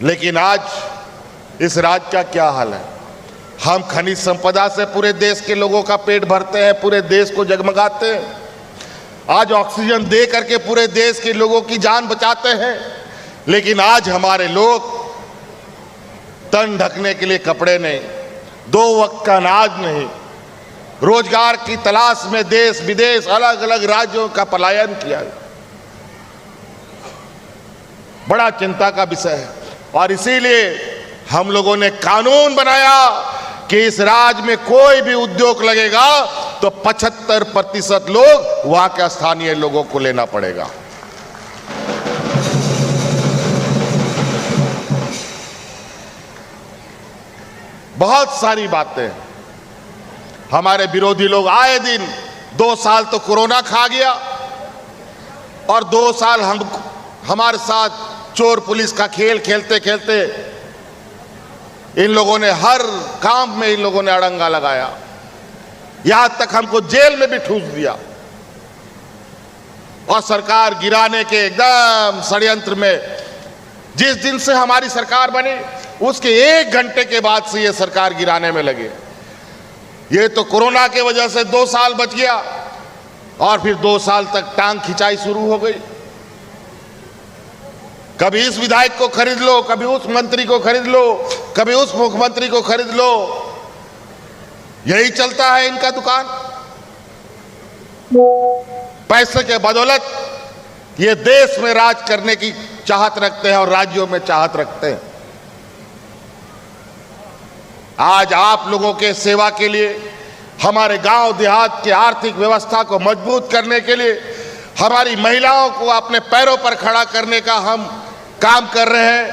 लेकिन आज इस राज्य का क्या हाल है। हम खनिज संपदा से पूरे देश के लोगों का पेट भरते हैं, पूरे देश को जगमगाते हैं। आज ऑक्सीजन दे करके पूरे देश के लोगों की जान बचाते हैं। लेकिन आज हमारे लोग तन ढकने के लिए कपड़े नहीं, 2 वक्त का अनाज नहीं, रोजगार की तलाश में देश विदेश अलग अलग राज्यों का पलायन किया। बड़ा चिंता का विषय है और इसीलिए हम लोगों ने कानून बनाया कि इस राज्य में कोई भी उद्योग लगेगा तो 75% लोग वहां के स्थानीय लोगों को लेना पड़ेगा। बहुत सारी बातें हमारे विरोधी लोग आए दिन, 2 साल तो कोरोना खा गया और 2 साल हमारे साथ चोर पुलिस का खेल खेलते खेलते इन लोगों ने हर काम में इन लोगों ने अड़ंगा लगाया, यहां तक हमको जेल में भी ठूस दिया। और सरकार गिराने के एकदम षड्यंत्र में जिस दिन से हमारी सरकार बनी उसके 1 घंटे के बाद से ये सरकार गिराने में लगे। ये तो कोरोना के वजह से 2 साल बच गया और फिर 2 साल तक टांग खिंचाई शुरू हो गई। कभी इस विधायक को खरीद लो, कभी उस मंत्री को खरीद लो, कभी उस मुख्यमंत्री को खरीद लो, यही चलता है इनका दुकान। पैसे के बदौलत ये देश में राज करने की चाहत रखते हैं और राज्यों में चाहत रखते हैं। आज आप लोगों के सेवा के लिए, हमारे गांव देहात की आर्थिक व्यवस्था को मजबूत करने के लिए, हमारी महिलाओं को अपने पैरों पर खड़ा करने का हम काम कर रहे हैं।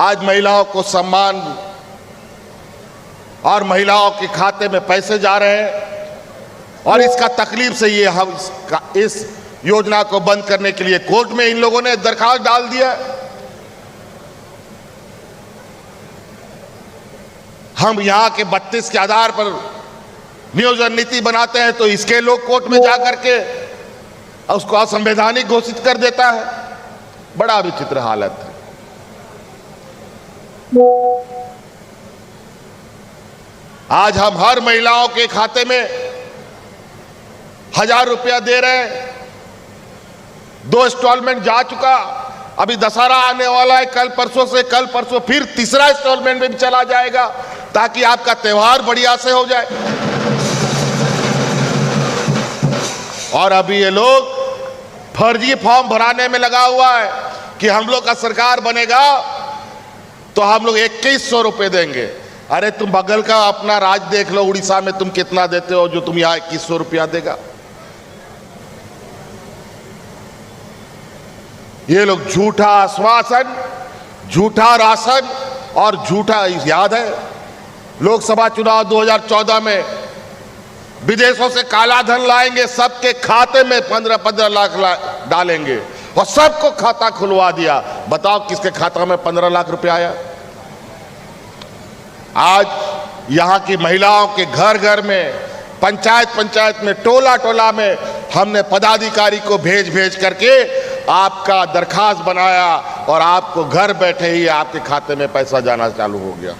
आज महिलाओं को सम्मान और महिलाओं के खाते में पैसे जा रहे हैं और इसका तकलीफ से ये हम इस योजना को बंद करने के लिए कोर्ट में इन लोगों ने दरखास्त डाल दिया। हम यहां के 32 के आधार पर नियोजन नीति बनाते हैं तो इसके लोग कोर्ट में जाकर के उसको असंवैधानिक घोषित कर देता है। बड़ा विचित्र हालत है। आज हम हर महिलाओं के खाते में 1000 रुपया दे रहे हैं। 2 इंस्टॉलमेंट जा चुका, अभी दशहरा आने वाला है, कल परसों फिर तीसरा इंस्टॉलमेंट में भी चला जाएगा ताकि आपका त्योहार बढ़िया से हो जाए। और अभी ये लोग फर्जी फॉर्म भराने में लगा हुआ है कि हम लोग का सरकार बनेगा तो हम लोग 2100 रुपए देंगे। अरे तुम बगल का अपना राज्य देख लो, उड़ीसा में तुम कितना देते हो जो तुम यहां 2100 रुपया देगा। ये लोग झूठा आश्वासन, झूठा राशन और झूठा, याद है लोकसभा चुनाव 2014 में विदेशों से काला धन लाएंगे, सबके खाते में 15-15 लाख डालेंगे और सबको खाता खुलवा दिया। बताओ किसके खाता में 15 लाख रुपया आया। आज यहां की महिलाओं के घर घर में, पंचायत में, टोला टोला में हमने पदाधिकारी को भेज करके आपका दरखास्त बनाया और आपको घर बैठे ही आपके खाते में पैसा जाना चालू हो गया।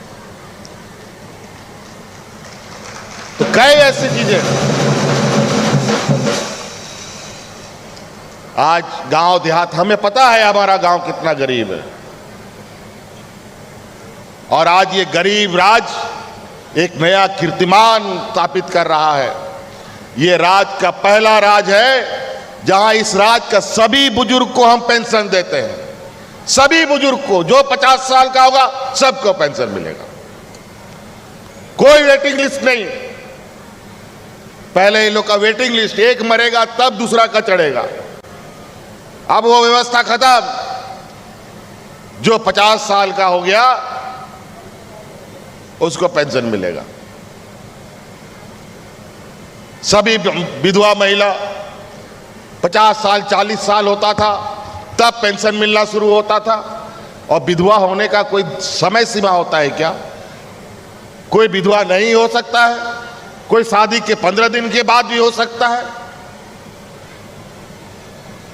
तो कई ऐसी चीजें आज गांव देहात, हमें पता है हमारा गांव कितना गरीब है और आज ये गरीब राज्य एक नया कीर्तिमान स्थापित कर रहा है। ये राज्य का पहला राज्य है जहां इस राज्य का सभी बुजुर्ग को हम पेंशन देते हैं। सभी बुजुर्ग को, जो 50 साल का होगा सबको पेंशन मिलेगा, कोई वेटिंग लिस्ट नहीं। पहले इन लोग का वेटिंग लिस्ट, एक मरेगा तब दूसरा का चढ़ेगा, अब वो व्यवस्था खत्म। जो 50 साल का हो गया उसको पेंशन मिलेगा। सभी विधवा महिला 50 साल 40 साल होता था तब पेंशन मिलना शुरू होता था। और विधवा होने का कोई समय सीमा होता है क्या? कोई विधवा नहीं हो सकता है, कोई शादी के 15 दिन के बाद भी हो सकता है।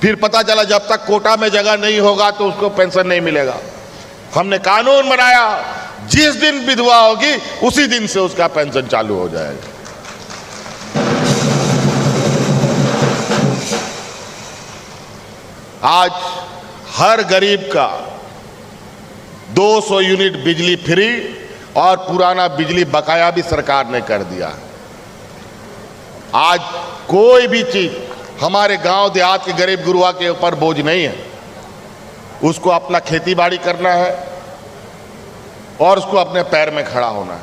फिर पता चला जब तक कोटा में जगह नहीं होगा तो उसको पेंशन नहीं मिलेगा। हमने कानून बनाया, जिस दिन विधवा होगी उसी दिन से उसका पेंशन चालू हो जाएगा। आज हर गरीब का 200 यूनिट बिजली फ्री और पुराना बिजली बकाया भी सरकार ने कर दिया। आज कोई भी चीज हमारे गांव देहात के गरीब गुरुआ के ऊपर बोझ नहीं है। उसको अपना खेती बाड़ी करना है और उसको अपने पैर में खड़ा होना है।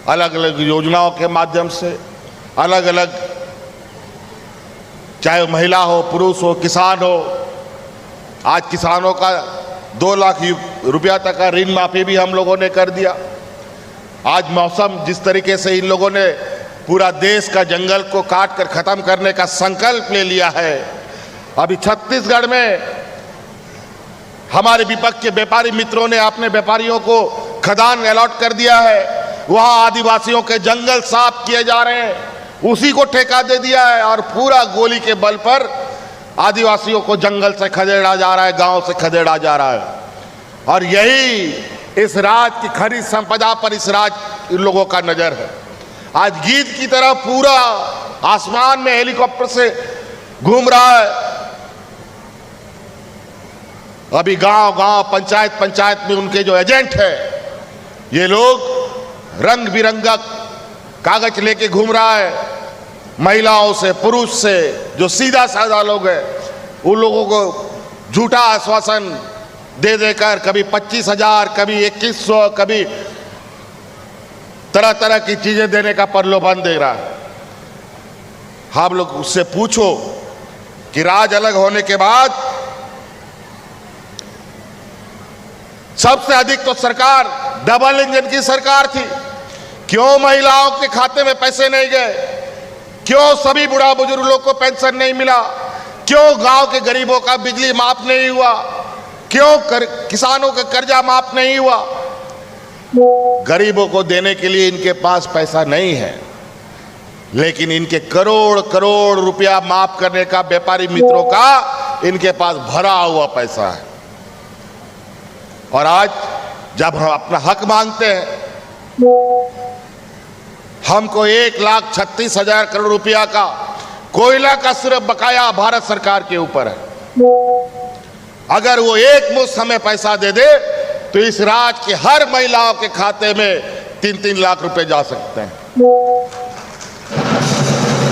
अलग अलग योजनाओं के माध्यम से अलग अलग, चाहे महिला हो, पुरुष हो, किसान हो, आज किसानों का 2 लाख रुपया तक का ऋण माफी भी हम लोगों ने कर दिया। आज मौसम जिस तरीके से इन लोगों ने पूरा देश का जंगल को काट कर खत्म करने का संकल्प ले लिया है, अभी छत्तीसगढ़ में हमारे विपक्ष के व्यापारी मित्रों ने अपने व्यापारियों को खदान अलॉट कर दिया है। वहां आदिवासियों के जंगल साफ किए जा रहे हैं, उसी को ठेका दे दिया है और पूरा गोली के बल पर आदिवासियों को जंगल से खदेड़ा जा रहा है, गांव से खदेड़ा जा रहा है। और यही इस राज्य की खनिज संपदा पर इस राज्य लोगों का नजर है। आज गीत की तरह पूरा आसमान में हेलीकॉप्टर से घूम रहा है। अभी गांव गांव, पंचायत पंचायत में उनके जो एजेंट है, ये लोग रंग बिरंगा कागज लेके घूम रहा है। महिलाओं से, पुरुष से, जो सीधा साधा लोग हैं, उन लोगों को झूठा आश्वासन दे देकर कभी 25,000, कभी 2100, कभी तरह तरह की चीजें देने का प्रलोभन दे रहा है। हम लोग उससे पूछो कि राज अलग होने के बाद सबसे अधिक तो सरकार डबल इंजन की सरकार थी। क्यों महिलाओं के खाते में पैसे नहीं गए? क्यों सभी बुढ़ा बुजुर्ग लोग को पेंशन नहीं मिला? क्यों गांव के गरीबों का बिजली माफ नहीं हुआ? क्यों किसानों का कर्जा माफ नहीं हुआ? गरीबों को देने के लिए इनके पास पैसा नहीं है, लेकिन इनके करोड़ करोड़ रुपया माफ करने का व्यापारी मित्रों का इनके पास भरा हुआ पैसा है। और आज जब हम अपना हक मांगते हैं, हमको 1,36,000 करोड़ रुपया का कोयला का सिर्फ बकाया भारत सरकार के ऊपर है। अगर वो एक मुश्त हमें पैसा दे दे तो इस राज्य के हर महिलाओं के खाते में 3-3 लाख रुपए जा सकते हैं।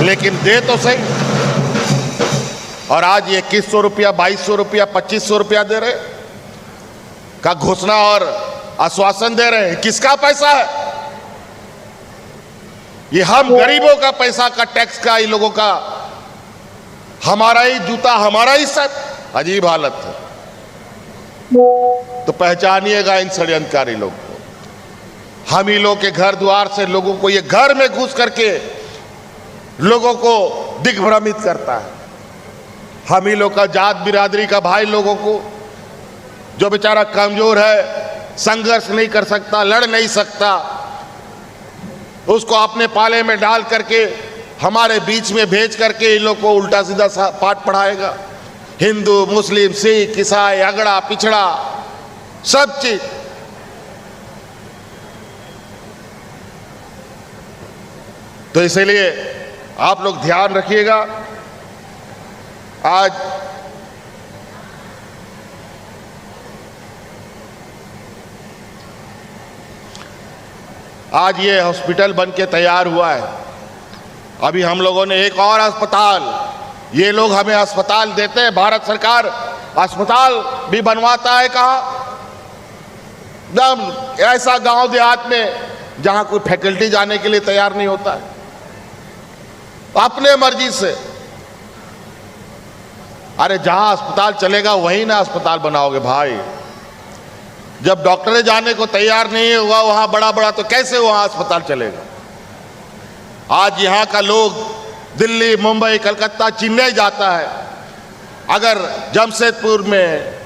लेकिन दे तो सही। और आज ये 2100 रुपया, 2200 रुपया, 2500 रुपया दे रहे का घोषणा और आश्वासन दे रहे हैं। किसका पैसा है? ये हम गरीबों का पैसा का टैक्स का, इन लोगों का, हमारा ही जूता, हमारा ही सब। अजीब हालत है। तो पहचानिएगा इन षड्यंत्रकारी लोग को। हम ही लोग के घर द्वार से लोगों को, ये घर में घुस करके लोगों को दिग्भ्रमित करता है। हम ही लोग का जात बिरादरी का भाई लोगों को, जो बेचारा कमजोर है, संघर्ष नहीं कर सकता, लड़ नहीं सकता, उसको अपने पाले में डाल करके हमारे बीच में भेज करके इन लोग को उल्टा सीधा पाठ पढ़ाएगा। हिंदू, मुस्लिम, सिख, ईसाई, अगड़ा पिछड़ा सब चीज। तो इसलिए आप लोग ध्यान रखिएगा। आज ये हॉस्पिटल बन के तैयार हुआ है। अभी हम लोगों ने एक और अस्पताल, ये लोग हमें अस्पताल देते हैं, भारत सरकार अस्पताल भी बनवाता है। कहाँ? एकदम ऐसा गांव देहात में जहां कोई फैकल्टी जाने के लिए तैयार नहीं होता है, अपने मर्जी से। अरे जहां अस्पताल चलेगा वहीं ना अस्पताल बनाओगे भाई। जब डॉक्टर जाने को तैयार नहीं होगा वहां बड़ा बड़ा, तो कैसे वहां अस्पताल चलेगा? आज यहां का लोग दिल्ली, मुंबई, कलकत्ता, चेन्नई जाता है। अगर जमशेदपुर में,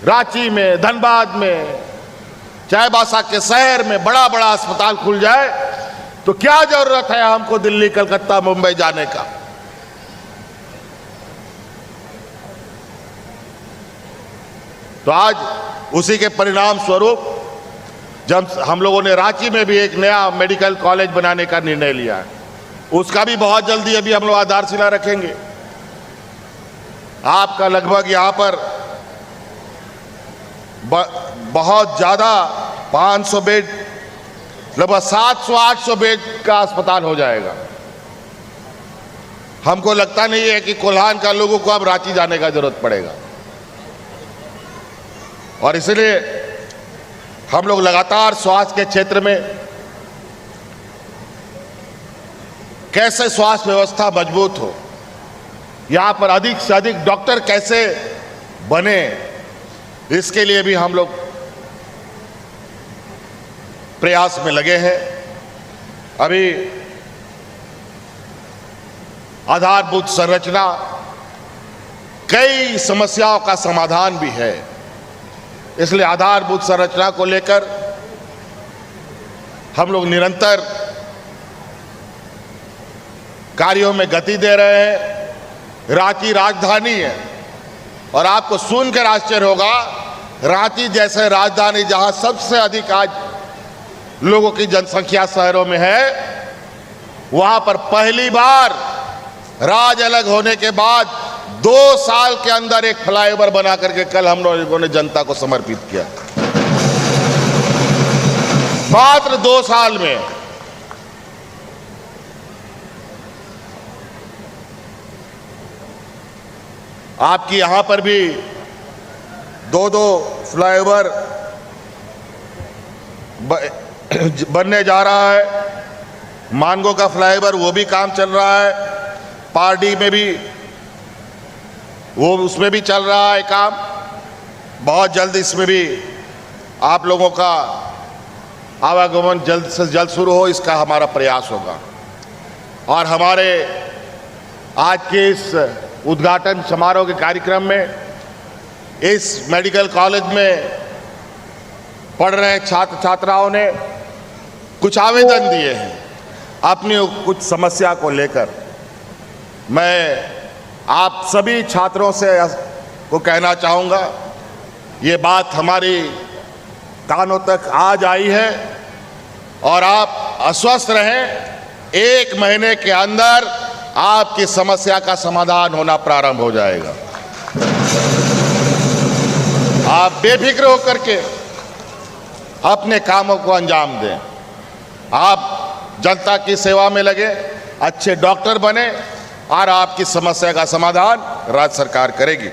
रांची में, धनबाद में, चाईबासा के शहर में बड़ा बड़ा अस्पताल खुल जाए तो क्या जरूरत है हमको दिल्ली, कलकत्ता, मुंबई जाने का? तो आज उसी के परिणाम स्वरूप जब हम लोगों ने रांची में भी एक नया मेडिकल कॉलेज बनाने का निर्णय लिया है, उसका भी बहुत जल्दी अभी हम लोग आधारशिला रखेंगे। आपका लगभग यहाँ पर बहुत ज़्यादा 500 बेड, लगभग 700-800 बेड का अस्पताल हो जाएगा। हमको लगता नहीं है कि कोल्हान का लोगों को अब रांची जाने का जरूरत पड़ेगा, और इसलिए हम लोग लगातार स्वास्थ्य के क्षेत्र में कैसे स्वास्थ्य व्यवस्था मजबूत हो, यहाँ पर अधिक से अधिक डॉक्टर कैसे बने, इसके लिए भी हम लोग प्रयास में लगे हैं। अभी आधारभूत संरचना, कई समस्याओं का समाधान भी है, इसलिए आधारभूत संरचना को लेकर हम लोग निरंतर कार्यों में गति दे रहे हैं। रांची राजधानी है, और आपको सुनकर आश्चर्य होगा, रांची जैसे राजधानी जहां सबसे अधिक आज लोगों की जनसंख्या शहरों में है, वहां पर पहली बार राज्य अलग होने के बाद 2 साल के अंदर एक फ्लाईओवर बना करके कल हम लोगों ने जनता को समर्पित किया। मात्र 2 साल में। आपकी यहां पर भी 2 फ्लाईओवर बनने जा रहा है। मानगो का फ्लाईओवर वो भी काम चल रहा है, पारडी में भी वो उसमें भी चल रहा है काम। बहुत जल्द इसमें भी आप लोगों का आवागमन जल्द से जल्द शुरू हो, इसका हमारा प्रयास होगा। और हमारे आज के इस उद्घाटन समारोह के कार्यक्रम में इस मेडिकल कॉलेज में पढ़ रहे छात्र छात्राओं ने कुछ आवेदन दिए हैं अपनी कुछ समस्या को लेकर। मैं आप सभी छात्रों से को कहना चाहूँगा, ये बात हमारी कानों तक आज आई है, और आप आश्वस्त रहें, 1 महीने के अंदर आपकी समस्या का समाधान होना प्रारंभ हो जाएगा। आप बेफिक्र होकर के अपने कामों को अंजाम दें। आप जनता की सेवा में लगे, अच्छे डॉक्टर बने, और आपकी समस्या का समाधान राज्य सरकार करेगी।